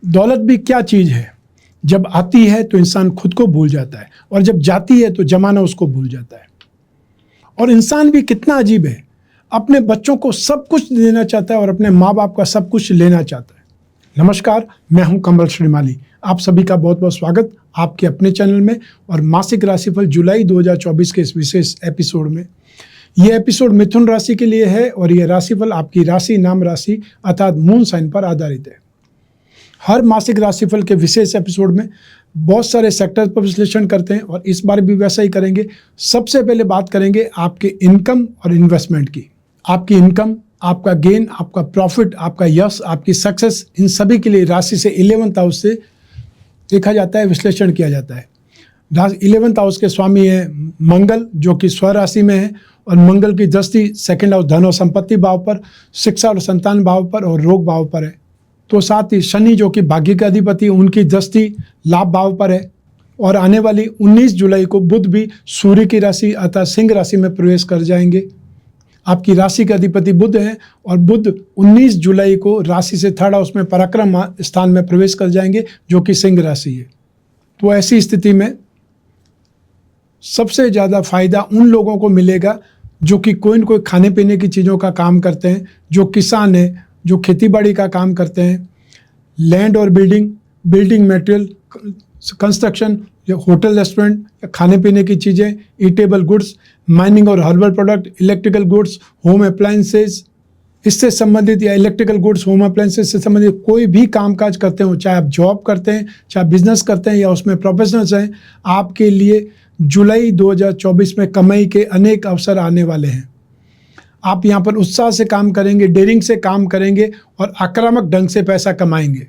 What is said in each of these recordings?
दौलत भी क्या चीज़ है? जब आती है तो इंसान खुद को भूल जाता है और जब जाती है तो जमाना उसको भूल जाता है। और इंसान भी कितना अजीब है, अपने बच्चों को सब कुछ देना चाहता है और अपने माँ बाप का सब कुछ लेना चाहता है। नमस्कार, मैं हूं कमल श्रीमाली। आप सभी का बहुत बहुत स्वागत आपके अपने चैनल में और मासिक राशिफल जुलाई 2024 के इस विशेष एपिसोड में। यह एपिसोड मिथुन राशि के लिए है और यह राशिफल आपकी राशि नाम राशि अर्थात मून साइन पर आधारित है। हर मासिक राशिफल के विशेष एपिसोड में बहुत सारे सेक्टर पर विश्लेषण करते हैं और इस बार भी वैसा ही करेंगे। सबसे पहले बात करेंगे आपके इनकम और इन्वेस्टमेंट की। आपकी इनकम, आपका गेन, आपका प्रॉफिट, आपका यश, आपकी सक्सेस, इन सभी के लिए राशि से 11th हाउस से देखा जाता है, विश्लेषण किया जाता है। 11th हाउस के स्वामी है मंगल, जो कि स्वराशि में है और मंगल की दृष्टि 2nd हाउस धन और संपत्ति भाव पर, शिक्षा और संतान भाव पर और रोग भाव पर है। तो साथ ही शनि जो कि भाग्य के अधिपति, उनकी दृष्टि लाभ भाव पर है। और आने वाली 19 जुलाई को बुध भी सूर्य की राशि अर्थात सिंह राशि में प्रवेश कर जाएंगे। आपकी राशि के अधिपति बुध हैं और बुध 19 जुलाई को राशि से 3rd हाउस में पराक्रम स्थान में प्रवेश कर जाएंगे, जो कि सिंह राशि है। तो ऐसी स्थिति में सबसे ज़्यादा फायदा उन लोगों को मिलेगा जो कि कोई न कोई खाने पीने की चीज़ों का काम करते हैं, जो किसान हैं, जो खेतीबाड़ी का काम करते हैं, लैंड और building material, construction, hotel restaurant, खाने पीने की चीज़ें, ईटेबल गुड्स, माइनिंग और herbal product, electrical goods, home appliances, इससे संबंधित या इलेक्ट्रिकल गुड्स, होम अप्लायंसेस से संबंधित कोई भी कामकाज करते हो, चाहे आप जॉब करते हैं, चाहे बिजनेस करते हैं या उसमें प्रोफेशनल्स हैं, आपके लिए जुलाई 2024 में कमाई के अनेक अवसर आने वाले हैं। आप यहाँ पर उत्साह से काम करेंगे, डेयरिंग से काम करेंगे और आक्रामक ढंग से पैसा कमाएंगे।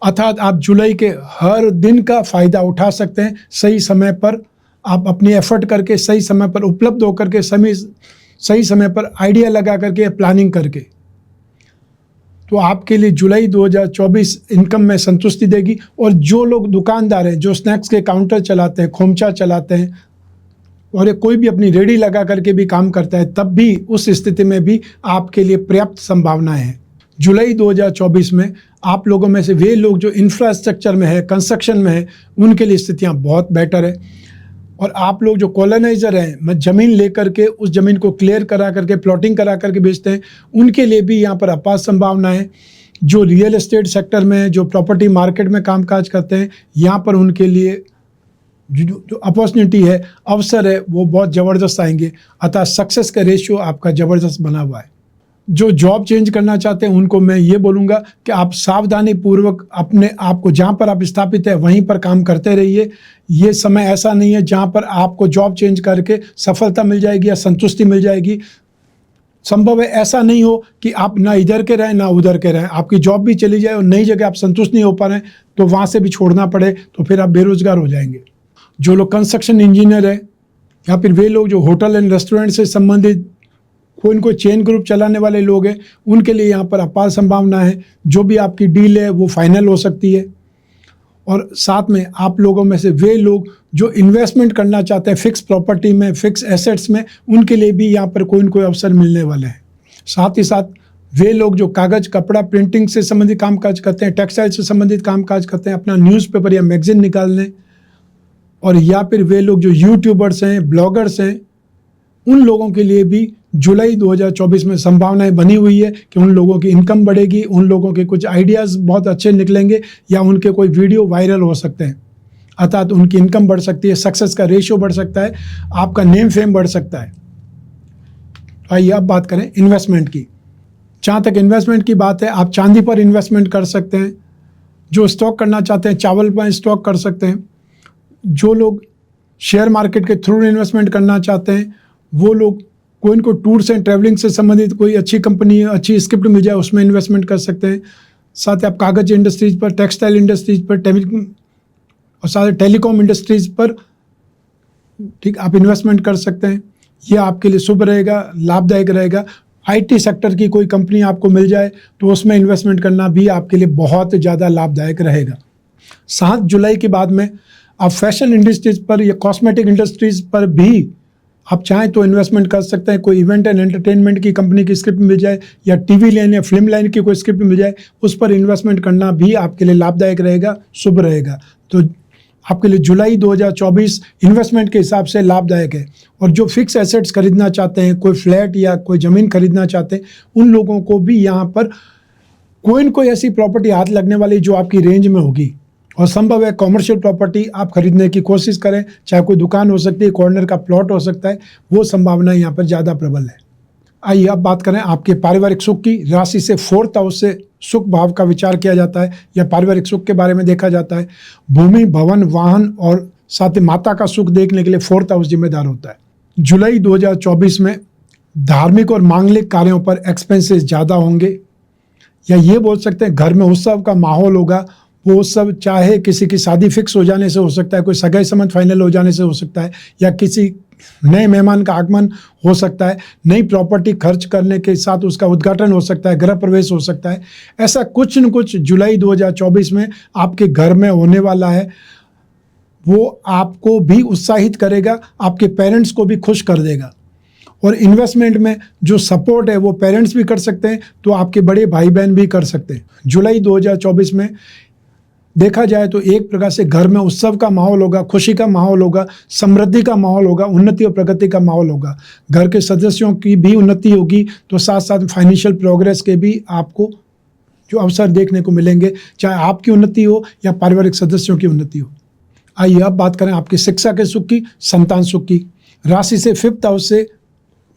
अर्थात आप जुलाई के हर दिन का फ़ायदा उठा सकते हैं। सही समय पर आप अपनी एफर्ट करके, सही समय पर उपलब्ध होकर के, सही समय पर आइडिया लगा करके, प्लानिंग करके, तो आपके लिए जुलाई 2024 इनकम में संतुष्टि देगी। और जो लोग दुकानदार हैं, जो स्नैक्स के काउंटर चलाते हैं, खोमचा चलाते हैं और ये कोई भी अपनी रेडी लगा करके भी काम करता है, तब भी उस स्थिति में भी आपके लिए पर्याप्त संभावनाएं हैं। जुलाई 2024 में आप लोगों में से वे लोग जो इंफ्रास्ट्रक्चर में है, कंस्ट्रक्शन में है, उनके लिए स्थितियां बहुत बेटर है। और आप लोग जो कॉलोनाइजर हैं, ज़मीन लेकर के उस ज़मीन को क्लियर करा करके, प्लॉटिंग करा करके बेचते हैं, उनके लिए भी यहाँ पर अपार संभावना है। जो रियल एस्टेट सेक्टर में, जो प्रॉपर्टी मार्केट में कामकाज करते हैं, यहाँ पर उनके लिए जो अपॉर्चुनिटी है, अवसर है, वो बहुत ज़बरदस्त आएंगे। अतः सक्सेस का रेशियो आपका ज़बरदस्त बना हुआ है। जो जॉब चेंज करना चाहते हैं उनको मैं ये बोलूँगा कि आप सावधानी पूर्वक अपने आप को, जहाँ पर आप स्थापित है वहीं पर काम करते रहिए। ये समय ऐसा नहीं है जहाँ पर आपको जॉब चेंज करके सफलता मिल जाएगी या संतुष्टि मिल जाएगी। संभव है ऐसा नहीं हो कि आप ना इधर के रहें ना उधर के रहें, आपकी जॉब भी चली जाए और नई जगह आप संतुष्ट नहीं हो पा रहे हैं तो वहाँ से भी छोड़ना पड़े, तो फिर आप बेरोजगार हो जाएंगे। जो लोग कंस्ट्रक्शन इंजीनियर है या फिर वे लोग जो होटल एंड रेस्टोरेंट से संबंधित कोई न कोई चेन ग्रुप चलाने वाले लोग हैं, उनके लिए यहाँ पर अपार संभावना है। जो भी आपकी डील है वो फाइनल हो सकती है। और साथ में आप लोगों में से वे लोग जो इन्वेस्टमेंट करना चाहते हैं फिक्स प्रॉपर्टी में, फिक्स एसेट्स में, उनके लिए भी यहाँ पर कोई न कोई अवसर मिलने वाले हैं। साथ ही साथ वे लोग जो कागज़, कपड़ा, प्रिंटिंग से संबंधित कामकाज करते हैं, टेक्सटाइल से संबंधित कामकाज करते हैं, अपना न्यूज़पेपर या मैगजीन निकालने, और या फिर वे लोग जो यूट्यूबर्स हैं, ब्लॉगर्स हैं, उन लोगों के लिए भी जुलाई 2024 में संभावनाएं बनी हुई है कि उन लोगों की इनकम बढ़ेगी, उन लोगों के कुछ आइडियाज़ बहुत अच्छे निकलेंगे या उनके कोई वीडियो वायरल हो सकते हैं। अर्थात उनकी इनकम बढ़ सकती है, सक्सेस का रेशियो बढ़ सकता है, आपका नेम फेम बढ़ सकता है। आइए अब बात करें इन्वेस्टमेंट की। जहाँ तक इन्वेस्टमेंट की बात है, आप चांदी पर इन्वेस्टमेंट कर सकते हैं। जो स्टॉक करना चाहते हैं, चावल पर स्टॉक कर सकते हैं। जो लोग शेयर मार्केट के थ्रू इन्वेस्टमेंट करना चाहते हैं, वो लोग कोई न कोई टूर्स एंड ट्रैवलिंग से संबंधित कोई अच्छी कंपनी, अच्छी स्क्रिप्ट मिल जाए उसमें इन्वेस्टमेंट कर सकते हैं। साथ ही आप कागज़ इंडस्ट्रीज पर, टेक्सटाइल इंडस्ट्रीज पर, और साथ ही टेलीकॉम इंडस्ट्रीज पर ठीक आप इन्वेस्टमेंट कर सकते हैं। ये आपके लिए शुभ रहेगा, लाभदायक रहेगा। IT सेक्टर की कोई कंपनी आपको मिल जाए तो उसमें इन्वेस्टमेंट करना भी आपके लिए बहुत ज़्यादा लाभदायक रहेगा। 7 जुलाई के बाद में आप फैशन इंडस्ट्रीज पर या कॉस्मेटिक इंडस्ट्रीज पर भी आप चाहें तो इन्वेस्टमेंट कर सकते हैं, कोई इवेंट एंड एंटरटेनमेंट की कंपनी की स्क्रिप्ट मिल जाए या टीवी लाइन या फिल्म लाइन की कोई स्क्रिप्ट मिल जाए, उस पर इन्वेस्टमेंट करना भी आपके लिए लाभदायक रहेगा, शुभ रहेगा। तो आपके लिए जुलाई 2024 इन्वेस्टमेंट के हिसाब से लाभदायक है। और जो फिक्स एसेट्स खरीदना चाहते हैं, कोई फ्लैट या कोई ज़मीन खरीदना चाहते हैं, उन लोगों को भी यहाँ पर कोई ऐसी प्रॉपर्टी हाथ लगने वाली जो आपकी रेंज में होगी। और संभव है कॉमर्शियल प्रॉपर्टी आप खरीदने की कोशिश करें, चाहे कोई दुकान हो सकती है, कॉर्नर का प्लॉट हो सकता है, वो संभावना यहाँ पर ज़्यादा प्रबल है। आइए अब बात करें आपके पारिवारिक सुख की। राशि से 4th हाउस से सुख भाव का विचार किया जाता है या पारिवारिक सुख के बारे में देखा जाता है। भूमि, भवन, वाहन और साथ ही माता का सुख देखने के लिए 4th हाउस जिम्मेदार होता है। जुलाई 2024 में धार्मिक और मांगलिक कार्यों पर एक्सपेंसेस ज़्यादा होंगे, या ये बोल सकते हैं घर में उत्सव का माहौल होगा। वो उत्सव चाहे किसी की शादी फिक्स हो जाने से हो सकता है, कोई सगाई संबंध फाइनल हो जाने से हो सकता है, या किसी नए मेहमान का आगमन हो सकता है, नई प्रॉपर्टी खर्च करने के साथ उसका उद्घाटन हो सकता है, गृह प्रवेश हो सकता है। ऐसा कुछ न कुछ जुलाई 2024 में आपके घर में होने वाला है। वो आपको भी उत्साहित करेगा, आपके पेरेंट्स को भी खुश कर देगा। और इन्वेस्टमेंट में जो सपोर्ट है वो पेरेंट्स भी कर सकते हैं, तो आपके बड़े भाई बहन भी कर सकते हैं। जुलाई 2024 में देखा जाए तो एक प्रकार से घर में उत्सव का माहौल होगा, खुशी का माहौल होगा, समृद्धि का माहौल होगा, उन्नति और प्रगति का माहौल होगा। घर के सदस्यों की भी उन्नति होगी, तो साथ साथ फाइनेंशियल प्रोग्रेस के भी आपको जो अवसर देखने को मिलेंगे, चाहे आपकी उन्नति हो या पारिवारिक सदस्यों की उन्नति हो। आइए अब बात करें आपकी शिक्षा के सुख की, संतान सुख की। राशि से 5th हाउस से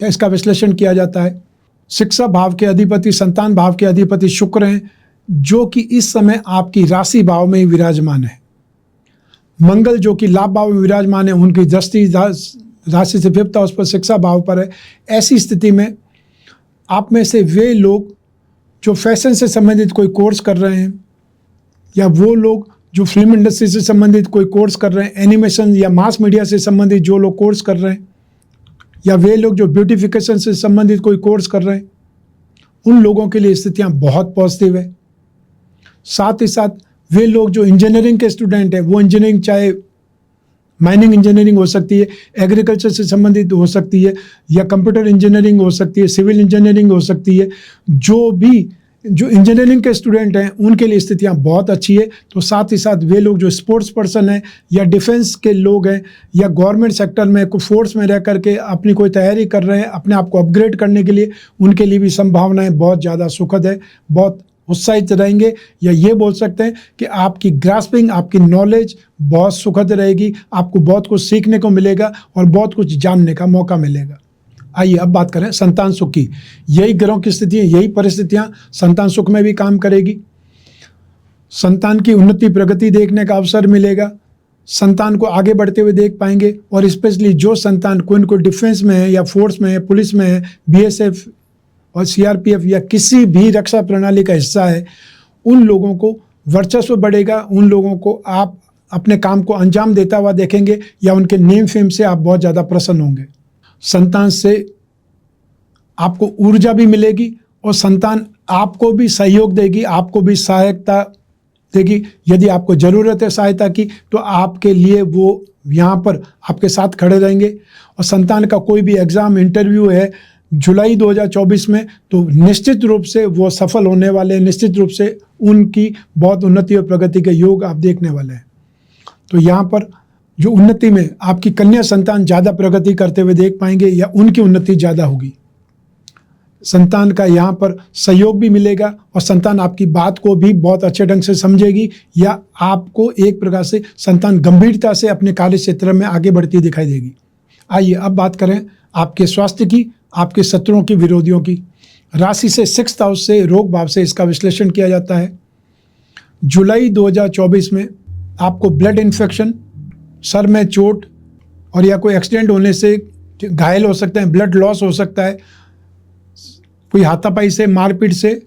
इसका विश्लेषण किया जाता है। शिक्षा भाव के अधिपति, संतान भाव के अधिपति शुक्र हैं, जो कि इस समय आपकी राशि भाव में ही विराजमान है। मंगल जो कि लाभ भाव में विराजमान है, उनकी दृष्टि राशि से 5th हाउस पर शिक्षा भाव पर है। ऐसी स्थिति में आप में से वे लोग जो फैशन से संबंधित कोई कोर्स कर रहे हैं, या वो लोग जो फिल्म इंडस्ट्री से संबंधित कोई कोर्स कर रहे हैं, एनिमेशन या मास मीडिया से संबंधित जो लोग कोर्स कर रहे हैं, या वे लोग जो ब्यूटिफिकेशन से संबंधित कोई कोर्स कर रहे हैं, उन लोगों के लिए स्थितियां बहुत पॉजिटिव है। साथ ही साथ वे लोग जो इंजीनियरिंग के स्टूडेंट हैं, वो इंजीनियरिंग चाहे माइनिंग इंजीनियरिंग हो सकती है, एग्रीकल्चर से संबंधित हो सकती है, या कंप्यूटर इंजीनियरिंग हो सकती है, सिविल इंजीनियरिंग हो सकती है, जो इंजीनियरिंग के स्टूडेंट हैं उनके लिए स्थितियां बहुत अच्छी है। तो साथ ही साथ वे लोग जो स्पोर्ट्स पर्सन हैं, या डिफेंस के लोग हैं, या गवर्नमेंट सेक्टर में कोई फोर्स में रह करके अपनी कोई तैयारी कर रहे हैं अपने आप को अपग्रेड करने के लिए, उनके लिए भी संभावनाएं बहुत ज़्यादा सुखद है, बहुत उत्साहित रहेंगे। या ये बोल सकते हैं कि आपकी ग्रास्पिंग, आपकी नॉलेज बहुत सुखद रहेगी, आपको बहुत कुछ सीखने को मिलेगा और बहुत कुछ जानने का मौका मिलेगा। आइए अब बात करें संतान सुख की। यही ग्रहों की स्थितियाँ, यही परिस्थितियाँ संतान सुख में भी काम करेगी। संतान की उन्नति प्रगति देखने का अवसर मिलेगा, संतान को आगे बढ़ते हुए देख पाएंगे। और स्पेशली जो संतान कोई डिफेंस में है, या फोर्स में है, पुलिस में है, BSF और CRPF या किसी भी रक्षा प्रणाली का हिस्सा है, उन लोगों को वर्चस्व बढ़ेगा, उन लोगों को आप अपने काम को अंजाम देता हुआ देखेंगे, या उनके नेम फेम से आप बहुत ज़्यादा प्रसन्न होंगे। संतान से आपको ऊर्जा भी मिलेगी, और संतान आपको भी सहयोग देगी, आपको भी सहायता देगी। यदि आपको ज़रूरत है सहायता की, तो आपके लिए वो यहाँ पर आपके साथ खड़े रहेंगे। और संतान का कोई भी एग्ज़ाम, इंटरव्यू है जुलाई 2024 में, तो निश्चित रूप से वो सफल होने वाले हैं, निश्चित रूप से उनकी बहुत उन्नति और प्रगति के योग आप देखने वाले हैं। तो यहाँ पर जो उन्नति में आपकी कन्या संतान ज़्यादा प्रगति करते हुए देख पाएंगे, या उनकी उन्नति ज़्यादा होगी। संतान का यहाँ पर सहयोग भी मिलेगा, और संतान आपकी बात को भी बहुत अच्छे ढंग से समझेगी, या आपको एक प्रकार से संतान गंभीरता से अपने कार्य क्षेत्र में आगे बढ़ती दिखाई देगी। आइए अब बात करें आपके स्वास्थ्य की, आपके शत्रुओं की, विरोधियों की। राशि से 6th हाउस से रोग भाव से इसका विश्लेषण किया जाता है। जुलाई 2024 में आपको ब्लड इन्फेक्शन, सर में चोट, और या कोई एक्सीडेंट होने से घायल हो सकते हैं, ब्लड लॉस हो सकता है, कोई हाथापाई से, मारपीट से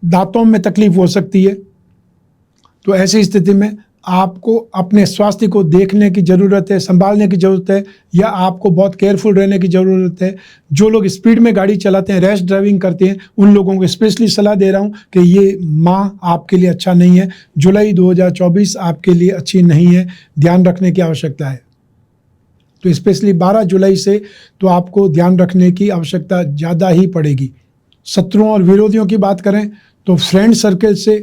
दांतों में तकलीफ हो सकती है। तो ऐसी स्थिति में आपको अपने स्वास्थ्य को देखने की ज़रूरत है, संभालने की ज़रूरत है, या आपको बहुत केयरफुल रहने की ज़रूरत है। जो लोग स्पीड में गाड़ी चलाते हैं, रैश ड्राइविंग करते हैं, उन लोगों को स्पेशली सलाह दे रहा हूं कि ये माह आपके लिए अच्छा नहीं है। जुलाई 2024 आपके लिए अच्छी नहीं है, ध्यान रखने की आवश्यकता है। तो स्पेशली 12 जुलाई से तो आपको ध्यान रखने की आवश्यकता ज़्यादा ही पड़ेगी। शत्रुओं और विरोधियों की बात करें तो फ्रेंड सर्कल से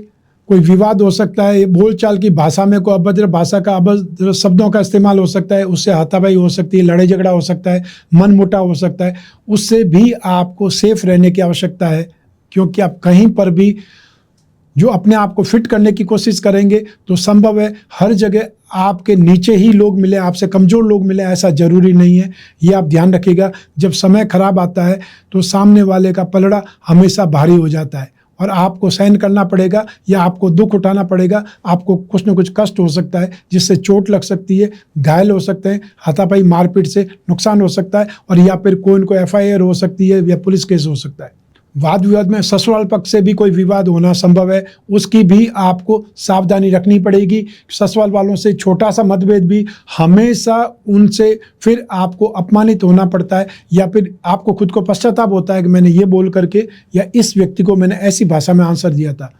कोई विवाद हो सकता है, बोलचाल की भाषा में कोई अभद्र भाषा का अभद्र शब्दों का इस्तेमाल हो सकता है, उससे हाथापाई हो सकती है, लड़ाई झगड़ा हो सकता है, मन मुटाव हो सकता है। उससे भी आपको सेफ रहने की आवश्यकता है, क्योंकि आप कहीं पर भी जो अपने आप को फिट करने की कोशिश करेंगे तो संभव है हर जगह आपके नीचे ही लोग मिले, आपसे कमज़ोर लोग मिले, ऐसा ज़रूरी नहीं है। ये आप ध्यान रखिएगा। जब समय खराब आता है तो सामने वाले का पलड़ा हमेशा भारी हो जाता है और आपको सहन करना पड़ेगा या आपको दुख उठाना पड़ेगा। आपको कुछ न कुछ कष्ट हो सकता है जिससे चोट लग सकती है, घायल हो सकते हैं, हाथापाई मारपीट से नुकसान हो सकता है, और या फिर कोई न कोई FIR हो सकती है या पुलिस केस हो सकता है। वाद विवाद में ससुराल पक्ष से भी कोई विवाद होना संभव है, उसकी भी आपको सावधानी रखनी पड़ेगी। ससुराल वालों से छोटा सा मतभेद भी हमेशा उनसे फिर आपको अपमानित होना पड़ता है, या फिर आपको खुद को पश्चाताप होता है कि मैंने ये बोल करके या इस व्यक्ति को मैंने ऐसी भाषा में आंसर दिया था।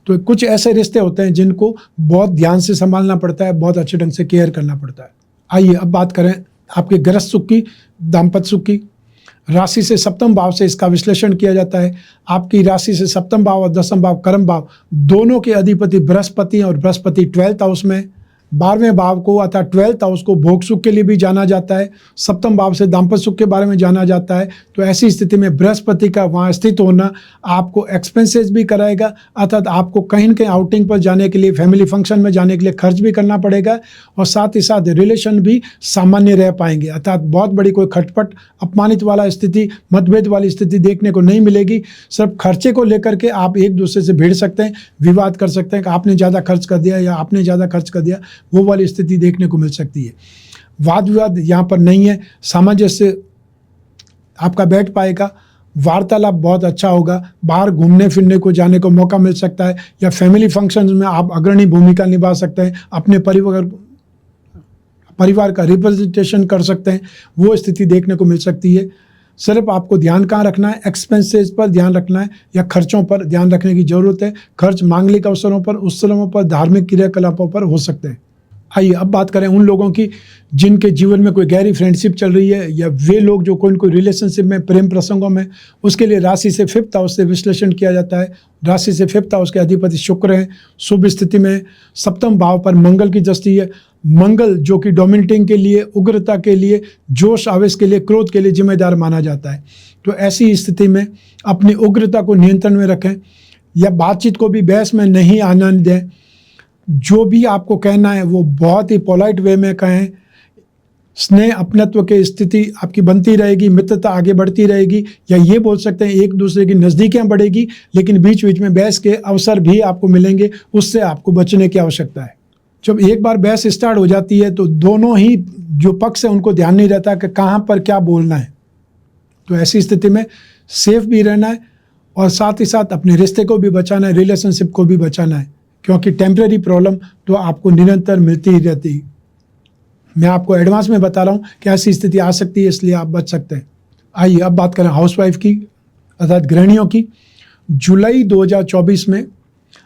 तो कुछ ऐसे रिश्ते होते हैं जिनको बहुत ध्यान से संभालना पड़ता है, बहुत अच्छे ढंग से केयर करना पड़ता है। आइए अब बात करें आपके गृहस्थ सुख की, दाम्पत्य सुख की। राशि से सप्तम भाव से इसका विश्लेषण किया जाता है। आपकी राशि से सप्तम भाव और दसम भाव कर्म भाव दोनों के अधिपति बृहस्पति और बृहस्पति 12th हाउस में। 12वें भाव को अर्थात 12th हाउस को भोग सुख के लिए भी जाना जाता है। सप्तम भाव से दाम्पत्य सुख के बारे में जाना जाता है। तो ऐसी स्थिति में बृहस्पति का वहाँ स्थित होना आपको एक्सपेंसेस भी कराएगा, अर्थात आपको कहीं न कहीं आउटिंग पर जाने के लिए, फैमिली फंक्शन में जाने के लिए खर्च भी करना पड़ेगा, और साथ ही साथ रिलेशन भी सामान्य रह पाएंगे, अर्थात बहुत बड़ी कोई खटपट, अपमानित वाला स्थिति, मतभेद वाली स्थिति देखने को नहीं मिलेगी। सिर्फ खर्चे को लेकर के आप एक दूसरे से भिड़ सकते हैं, विवाद कर सकते हैं कि आपने ज़्यादा खर्च कर दिया या आपने ज़्यादा खर्च कर दिया, वो वाली स्थिति देखने को मिल सकती है। वाद विवाद यहाँ पर नहीं है, सामंजस्य आपका बैठ पाएगा, वार्तालाप बहुत अच्छा होगा, बाहर घूमने फिरने को जाने को मौका मिल सकता है, या फैमिली फंक्शंस में आप अग्रणी भूमिका निभा सकते हैं, अपने परिवार का रिप्रेजेंटेशन कर सकते हैं, वो स्थिति देखने को मिल सकती है। सिर्फ आपको ध्यान कहाँ रखना है, एक्सपेंसेस पर ध्यान रखना है या खर्चों पर ध्यान रखने की जरूरत है। खर्च मांगलिक अवसरों पर, उत्सवों पर, धार्मिक क्रियाकलापों पर हो सकते हैं। आइए अब बात करें उन लोगों की जिनके जीवन में कोई गहरी फ्रेंडशिप चल रही है, या वे लोग जो कोई न कोई रिलेशनशिप में, प्रेम प्रसंगों में। उसके लिए राशि से 5th हाउस से विश्लेषण किया जाता है। राशि से 5th हाउस के अधिपति शुक्र हैं, शुभ स्थिति में। सप्तम भाव पर मंगल की दृष्टि है। मंगल जो कि डोमिनेटिंग के लिए, उग्रता के लिए, जोश आवेश के लिए, क्रोध के लिए जिम्मेदार माना जाता है। तो ऐसी स्थिति में अपनी उग्रता को नियंत्रण में रखें, या बातचीत को भी बहस में नहीं आने दें। जो भी आपको कहना है वो बहुत ही पोलाइट वे में कहें। स्नेह अपनत्व की स्थिति आपकी बनती रहेगी, मित्रता आगे बढ़ती रहेगी, या ये बोल सकते हैं एक दूसरे की नज़दीकियाँ बढ़ेगी, लेकिन बीच बीच में बहस के अवसर भी आपको मिलेंगे, उससे आपको बचने की आवश्यकता है। जब एक बार बहस स्टार्ट हो जाती है तो दोनों ही जो पक्ष है उनको ध्यान नहीं रहता कि कहाँ पर क्या बोलना है। तो ऐसी स्थिति में सेफ भी रहना है, और साथ ही साथ अपने रिश्ते को भी बचाना है, रिलेशनशिप को भी बचाना है, क्योंकि टेम्परेरी प्रॉब्लम तो आपको निरंतर मिलती ही रहती है। मैं आपको एडवांस में बता रहा हूँ कि ऐसी स्थिति आ सकती है, इसलिए आप बच सकते हैं। आइए अब बात करें हाउसवाइफ की, अर्थात गृहिणियों की। जुलाई 2024 में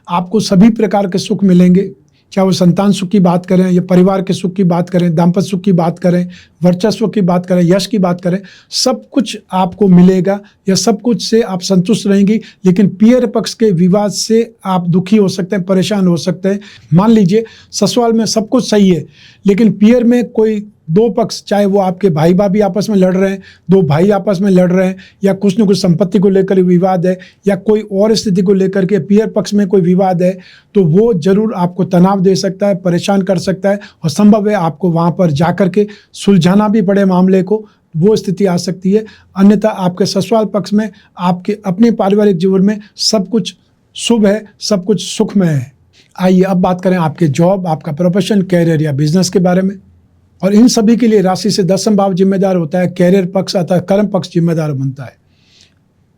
आपको सभी प्रकार के सुख मिलेंगे, चाहे वो संतान सुख की बात करें, या परिवार के सुख की बात करें, दाम्पत्य सुख की बात करें, वर्चस्व की बात करें, यश की बात करें, सब कुछ आपको मिलेगा, या सब कुछ से आप संतुष्ट रहेंगी। लेकिन पियर पक्ष के विवाद से आप दुखी हो सकते हैं, परेशान हो सकते हैं। मान लीजिए ससुराल में सब कुछ सही है, लेकिन पियर में कोई दो पक्ष, चाहे वो आपके भाई भाभी आपस में लड़ रहे हैं, दो भाई आपस में लड़ रहे हैं, या कुछ न कुछ संपत्ति को लेकर विवाद है, या कोई और स्थिति को लेकर के पियर पक्ष में कोई विवाद है, तो वो जरूर आपको तनाव दे सकता है, परेशान कर सकता है, और संभव है आपको वहाँ पर जा कर के सुलझाना भी पड़े मामले को, वो स्थिति आ सकती है। अन्यथा आपके ससुराल पक्ष में, आपके अपने पारिवारिक जीवन में सब कुछ शुभ है, सब कुछ सुखमय है। आइए अब बात करें आपके जॉब, आपका प्रोफेशन, कैरियर या बिजनेस के बारे में। और इन सभी के लिए राशि से 10वां भाव जिम्मेदार होता है, कैरियर पक्ष अर्थात कर्म पक्ष जिम्मेदार बनता है।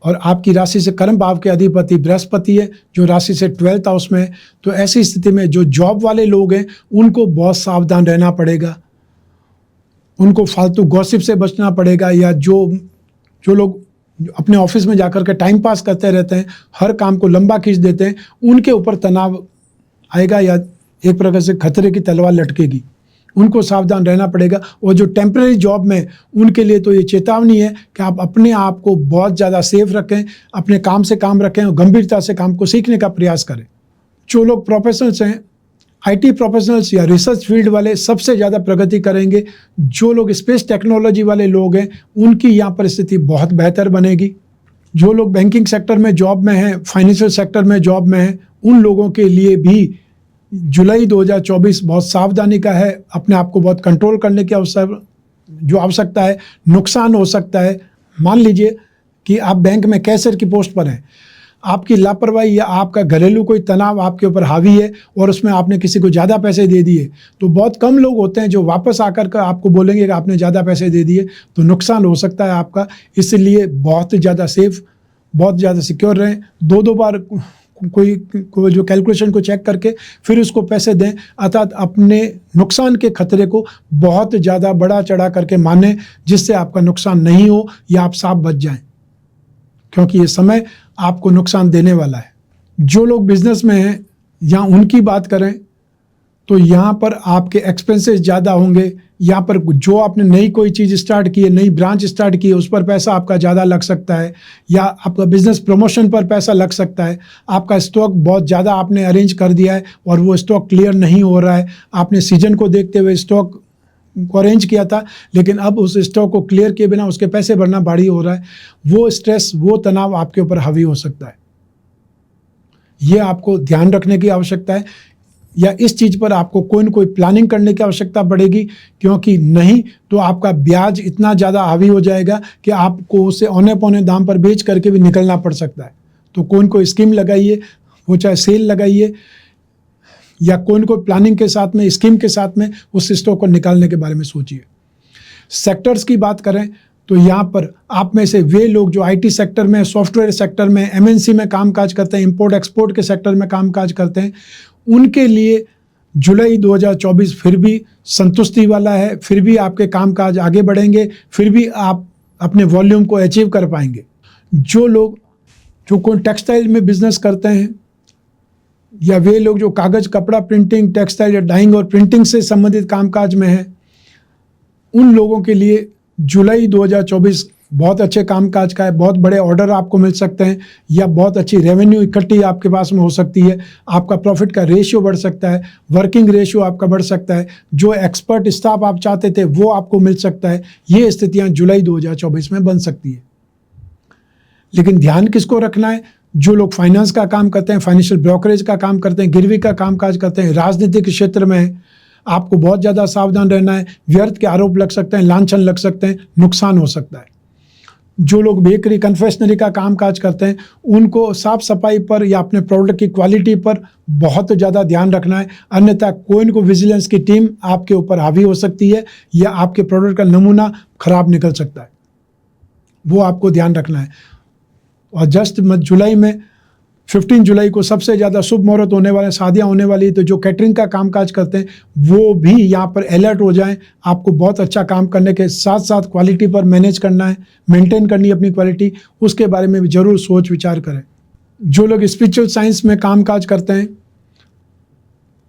और आपकी राशि से कर्म भाव के अधिपति बृहस्पति है, जो राशि से 12th हाउस में है। तो ऐसी स्थिति में जो जॉब वाले लोग हैं उनको बहुत सावधान रहना पड़ेगा, उनको फालतू गॉसिप से बचना पड़ेगा, या जो लोग अपने ऑफिस में जाकर के टाइम पास करते रहते हैं, हर काम को लंबा खींच देते हैं, उनके ऊपर तनाव आएगा, या एक प्रकार से खतरे की तलवार लटकेगी। उनको सावधान रहना पड़ेगा। और जो टेम्परेरी जॉब में उनके लिए तो ये चेतावनी है कि आप अपने आप को बहुत ज़्यादा सेफ रखें, अपने काम से काम रखें और गंभीरता से काम को सीखने का प्रयास करें। जो लोग प्रोफेशनल्स हैं, आईटी प्रोफेशनल्स या रिसर्च फील्ड वाले सबसे ज़्यादा प्रगति करेंगे। जो लोग स्पेस टेक्नोलॉजी वाले लोग हैं उनकी यहाँ पर स्थिति बहुत बेहतर बनेगी। जो लोग बैंकिंग सेक्टर में जॉब में हैं, फाइनेंशियल सेक्टर में जॉब में हैं, उन लोगों के लिए भी जुलाई 2024 बहुत सावधानी का है। अपने आप को बहुत कंट्रोल करने की आवश्यकता है। नुकसान हो सकता है। मान लीजिए कि आप बैंक में कैशियर की पोस्ट पर हैं, आपकी लापरवाही या आपका घरेलू कोई तनाव आपके ऊपर हावी है और उसमें आपने किसी को ज़्यादा पैसे दे दिए, तो बहुत कम लोग होते हैं जो वापस आकर के आपको बोलेंगे कि आपने ज़्यादा पैसे दे दिए, तो नुकसान हो सकता है आपका। इसलिए बहुत ज़्यादा सेफ, बहुत ज़्यादा सिक्योर रहें। दो बार कोई जो कैलकुलेशन को चेक करके फिर उसको पैसे दें, अर्थात अपने नुकसान के खतरे को बहुत ज़्यादा बढ़ा चढ़ा करके मानें, जिससे आपका नुकसान नहीं हो या आप साफ बच जाएं, क्योंकि ये समय आपको नुकसान देने वाला है। जो लोग बिजनेस में हैं या उनकी बात करें तो यहाँ पर आपके एक्सपेंसेस ज़्यादा होंगे। यहाँ पर जो आपने नई कोई चीज़ स्टार्ट की है, नई ब्रांच स्टार्ट की है, उस पर पैसा आपका ज़्यादा लग सकता है, या आपका बिजनेस प्रमोशन पर पैसा लग सकता है। आपका स्टॉक बहुत ज़्यादा आपने अरेंज कर दिया है और वो स्टॉक क्लियर नहीं हो रहा है। आपने सीजन को देखते हुए स्टॉक को अरेंज किया था, लेकिन अब उस स्टॉक को क्लियर किए बिना उसके पैसे भरना भारी हो रहा है। वो स्ट्रेस, वो तनाव आपके ऊपर हावी हो सकता है। ये आपको ध्यान रखने की आवश्यकता है, या इस चीज़ पर आपको कोई न कोई प्लानिंग करने की आवश्यकता पड़ेगी, क्योंकि नहीं तो आपका ब्याज इतना ज़्यादा हावी हो जाएगा कि आपको उसे औने पौने दाम पर बेच करके भी निकलना पड़ सकता है। तो कोई न कोई स्कीम लगाइए, वो चाहे सेल लगाइए या कोई न कोई प्लानिंग के साथ में, स्कीम के साथ में उस स्टॉक को निकालने के बारे में सोचिए। सेक्टर्स की बात करें तो यहाँ पर आप में से वे लोग जो आईटी सेक्टर में, सॉफ्टवेयर सेक्टर में, एमएनसी में कामकाज करते हैं, इंपोर्ट एक्सपोर्ट के सेक्टर में कामकाज करते हैं, उनके लिए जुलाई 2024 फिर भी संतुष्टि वाला है। फिर भी आपके कामकाज आगे बढ़ेंगे, फिर भी आप अपने वॉल्यूम को अचीव कर पाएंगे। जो लोग जो कोई टेक्सटाइल में बिजनेस करते हैं, या वे लोग जो कागज़, कपड़ा, प्रिंटिंग, टेक्सटाइल या डाइंग और प्रिंटिंग से संबंधित कामकाज में हैं, उन लोगों के लिए जुलाई 2024 बहुत अच्छे कामकाज का है। बहुत बड़े ऑर्डर आपको मिल सकते हैं, या बहुत अच्छी रेवेन्यू इकट्ठी आपके पास में हो सकती है। आपका प्रॉफिट का रेशियो बढ़ सकता है, वर्किंग रेशियो आपका बढ़ सकता है, जो एक्सपर्ट स्टाफ आप चाहते थे वो आपको मिल सकता है। ये स्थितियां जुलाई 2024 में बन सकती है। लेकिन ध्यान किसको रखना है? जो लोग फाइनेंस का काम करते हैं, फाइनेंशियल ब्रोकरेज का काम करते हैं, गिरवी का कामकाज करते हैं, राजनीतिक क्षेत्र में हैं, आपको बहुत ज़्यादा सावधान रहना है। व्यर्थ के आरोप लग सकते हैं, लांछन लग सकते हैं, नुकसान हो सकता है। जो लोग बेकरी, कन्फेक्शनरी का कामकाज करते हैं, उनको साफ सफाई पर या अपने प्रोडक्ट की क्वालिटी पर बहुत ज़्यादा ध्यान रखना है, अन्यथा कोई न कोई विजिलेंस की टीम आपके ऊपर हावी हो सकती है, या आपके प्रोडक्ट का नमूना खराब निकल सकता है। वो आपको ध्यान रखना है। और जस्ट जुलाई में 15 जुलाई को सबसे ज़्यादा शुभ मुहूर्त होने वाले, शादियाँ होने वाली, तो जो कैटरिंग का कामकाज करते हैं वो भी यहाँ पर अलर्ट हो जाएं। आपको बहुत अच्छा काम करने के साथ साथ क्वालिटी पर मैनेज करना है, मेंटेन करनी है अपनी क्वालिटी, उसके बारे में भी ज़रूर सोच विचार करें। जो लोग स्पिरिचुअल साइंस में कामकाज करते हैं,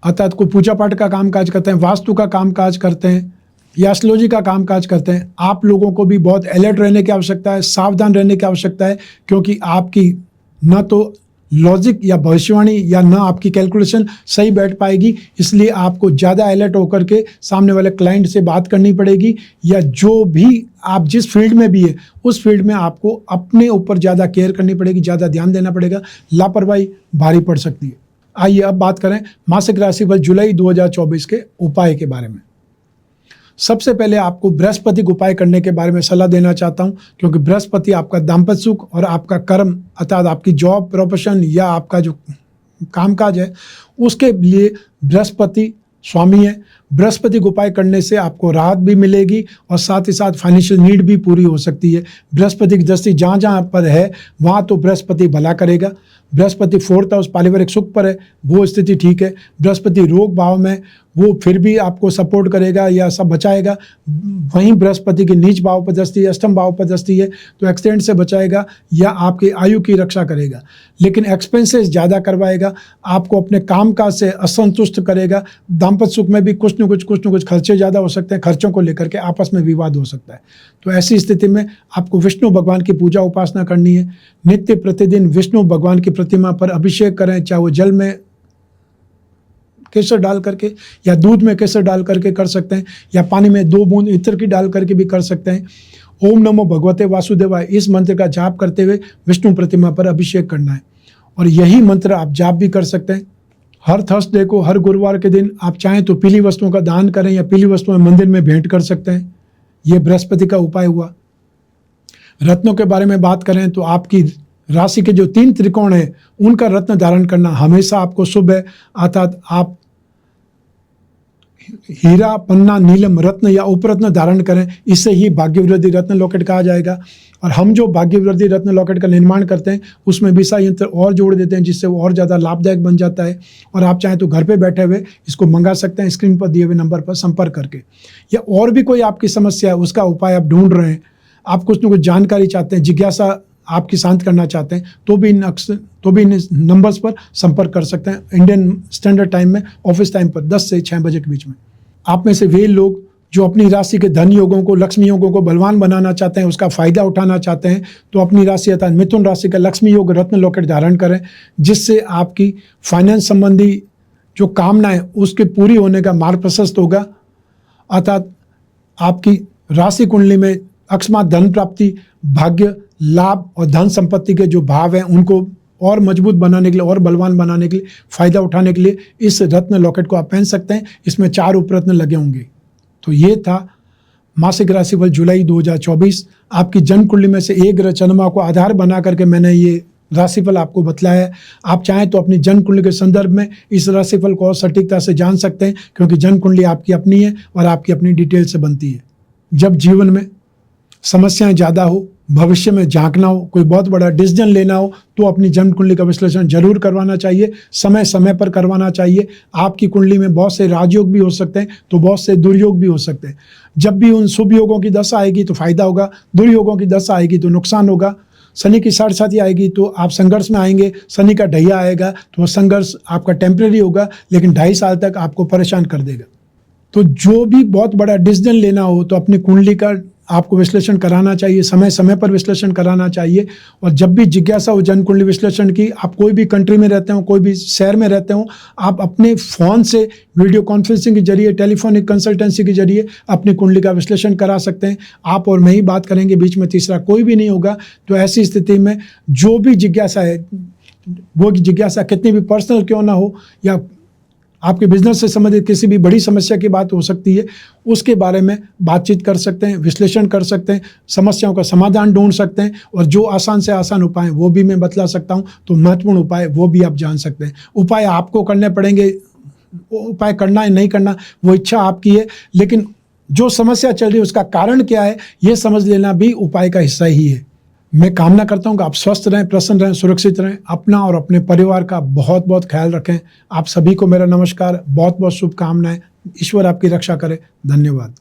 अर्थात कोई पूजा पाठ का कामकाज करते हैं, वास्तु का कामकाज करते हैं या एस्ट्रोलॉजी का कामकाज करते हैं, आप लोगों को भी बहुत अलर्ट रहने की आवश्यकता है, सावधान रहने की आवश्यकता है, क्योंकि आपकी न तो लॉजिक या भविष्यवाणी या ना आपकी कैलकुलेशन सही बैठ पाएगी। इसलिए आपको ज़्यादा अलर्ट होकर के सामने वाले क्लाइंट से बात करनी पड़ेगी, या जो भी आप जिस फील्ड में भी है उस फील्ड में आपको अपने ऊपर ज़्यादा केयर करनी पड़ेगी, ज़्यादा ध्यान देना पड़ेगा। लापरवाही भारी पड़ सकती है। आइए अब बात करें मासिक राशिफल जुलाई 2024 के उपाय के बारे में। सबसे पहले आपको बृहस्पति को उपाय करने के बारे में सलाह देना चाहता हूं, क्योंकि बृहस्पति आपका दाम्पत्य सुख और आपका कर्म, अर्थात आपकी जॉब, प्रोफेशन या आपका जो कामकाज है, उसके लिए बृहस्पति स्वामी है। बृहस्पति को उपाय करने से आपको राहत भी मिलेगी और साथ ही साथ फाइनेंशियल नीड भी पूरी हो सकती है। बृहस्पति की दृष्टि जहाँ जहाँ पर है वहाँ तो बृहस्पति भला करेगा। बृहस्पति 4th हाउस पारिवारिक सुख पर है, वो स्थिति ठीक है। बृहस्पति रोग भाव में, वो फिर भी आपको सपोर्ट करेगा या सब बचाएगा। वहीं बृहस्पति की नीच भाव पर दृष्टि है, अष्टम भाव पर दृष्टि है, तो एक्सीडेंट से बचाएगा या आपकी आयु की रक्षा करेगा। लेकिन एक्सपेंसेस ज़्यादा करवाएगा, आपको अपने कामकाज से असंतुष्ट करेगा। दाम्पत्य सुख में भी कुछ न कुछ खर्चे ज़्यादा हो सकते हैं, खर्चों को लेकर के आपस में विवाद हो सकता है। तो ऐसी स्थिति में आपको विष्णु भगवान की पूजा उपासना करनी है। नित्य प्रतिदिन विष्णु भगवान की प्रतिमा पर अभिषेक करें, चाहे वो जल में केसर डाल करके या दूध में केसर डाल करके कर सकते हैं, या पानी में 2 बूंद इत्र की डाल करके भी कर सकते हैं। ओम नमो भगवते वासुदेवाय, इस मंत्र का जाप करते हुए विष्णु प्रतिमा पर अभिषेक करना है। और यही मंत्र आप जाप भी कर सकते हैं। हर थर्सडे को, हर गुरुवार के दिन आप चाहें तो पीली वस्तुओं का दान करें या पीली वस्तुएं मंदिर में भेंट कर सकते हैं। ये बृहस्पति का उपाय हुआ। रत्नों के बारे में बात करें तो आपकी राशि के जो 3 त्रिकोण हैं उनका रत्न धारण करना हमेशा आपको शुभ है। अर्थात आप हीरा, पन्ना, नीलम रत्न या उपरत्न धारण करें, इससे ही भाग्यवृद्धि रत्न लॉकेट कहा जाएगा। और हम जो भाग्यवृद्धि रत्न लॉकेट का निर्माण करते हैं उसमें विषा यंत्र और जोड़ देते हैं, जिससे वो और ज़्यादा लाभदायक बन जाता है। और आप चाहें तो घर पे बैठे हुए इसको मंगा सकते हैं, स्क्रीन पर दिए हुए नंबर पर संपर्क करके। या और भी कोई आपकी समस्या है, उसका उपाय आप ढूंढ रहे हैं, आप कुछ न कुछ जानकारी चाहते हैं, जिज्ञासा आपकी शांत करना चाहते हैं, तो भी इन नंबर्स पर संपर्क कर सकते हैं। इंडियन स्टैंडर्ड टाइम में, ऑफिस टाइम पर 10 से 6 बजे के बीच में। आप में से वे लोग जो अपनी राशि के धन योगों को, लक्ष्मी योगों को बलवान बनाना चाहते हैं, उसका फायदा उठाना चाहते हैं, तो अपनी राशि अर्थात मिथुन राशि का लक्ष्मी योग रत्न लॉकेट धारण करें, जिससे आपकी फाइनेंस संबंधी जो कामना है उसके पूरी होने का मार्ग प्रशस्त होगा। अर्थात आपकी राशि कुंडली में अकस्मात धन प्राप्ति, भाग्य, लाभ और धन संपत्ति के जो भाव हैं उनको और मजबूत बनाने के लिए और बलवान बनाने के लिए, फायदा उठाने के लिए इस रत्न लॉकेट को आप पहन सकते हैं। इसमें 4 उपरत्न लगे होंगे। तो ये था मासिक राशिफल जुलाई 2024। आपकी जन्म कुंडली में से एक ग्रह चंद्रमा को आधार बना करके मैंने ये राशिफल आपको बतलाया है। आप चाहें तो अपनी जन्म कुंडली के संदर्भ में इस राशिफल को और सटीकता से जान सकते हैं, क्योंकि जन्म कुंडली आपकी अपनी है और आपकी अपनी डिटेल से बनती है। जब जीवन में समस्याएं ज़्यादा हो, भविष्य में झांकना हो, कोई बहुत बड़ा डिसीजन लेना हो, तो अपनी जन्म कुंडली का विश्लेषण जरूर करवाना चाहिए, समय समय पर करवाना चाहिए। आपकी कुंडली में बहुत से राजयोग भी हो सकते हैं, तो बहुत से दुर्योग भी हो सकते हैं। जब भी उन शुभ योगों की दशा आएगी तो फायदा होगा, दुर्योगों की दशा आएगी तो नुकसान होगा। शनि की साढ़े साथी आएगी तो आप संघर्ष में आएंगे, शनि का ढैया आएगा तो वह संघर्ष आपका टेम्परेरी होगा, लेकिन 2.5 साल तक आपको परेशान कर देगा। तो जो भी बहुत बड़ा डिसीजन लेना हो तो अपनी कुंडली का आपको विश्लेषण कराना चाहिए, समय समय पर विश्लेषण कराना चाहिए। और जब भी जिज्ञासा हो जन्म कुंडली विश्लेषण की, आप कोई भी कंट्री में रहते हो, कोई भी शहर में रहते हो, आप अपने फ़ोन से वीडियो कॉन्फ्रेंसिंग के जरिए, टेलीफोनिक कंसल्टेंसी के जरिए अपनी कुंडली का विश्लेषण करा सकते हैं। आप और मैं ही बात करेंगे, बीच में तीसरा कोई भी नहीं होगा। तो ऐसी स्थिति में जो भी जिज्ञासा है, वो जिज्ञासा कितनी भी पर्सनल क्यों ना हो, या आपके बिजनेस से संबंधित किसी भी बड़ी समस्या की बात हो सकती है, उसके बारे में बातचीत कर सकते हैं, विश्लेषण कर सकते हैं, समस्याओं का समाधान ढूंढ सकते हैं। और जो आसान से आसान उपाय वो भी मैं बतला सकता हूं, तो महत्वपूर्ण उपाय वो भी आप जान सकते हैं। उपाय आपको करने पड़ेंगे, उपाय करना है नहीं करना वो इच्छा आपकी है, लेकिन जो समस्या चल रही है उसका कारण क्या है ये समझ लेना भी उपाय का हिस्सा ही है। मैं कामना करता हूं कि आप स्वस्थ रहें, प्रसन्न रहें, सुरक्षित रहें, अपना और अपने परिवार का बहुत बहुत ख्याल रखें। आप सभी को मेरा नमस्कार, बहुत बहुत शुभकामनाएं। ईश्वर आपकी रक्षा करे। धन्यवाद।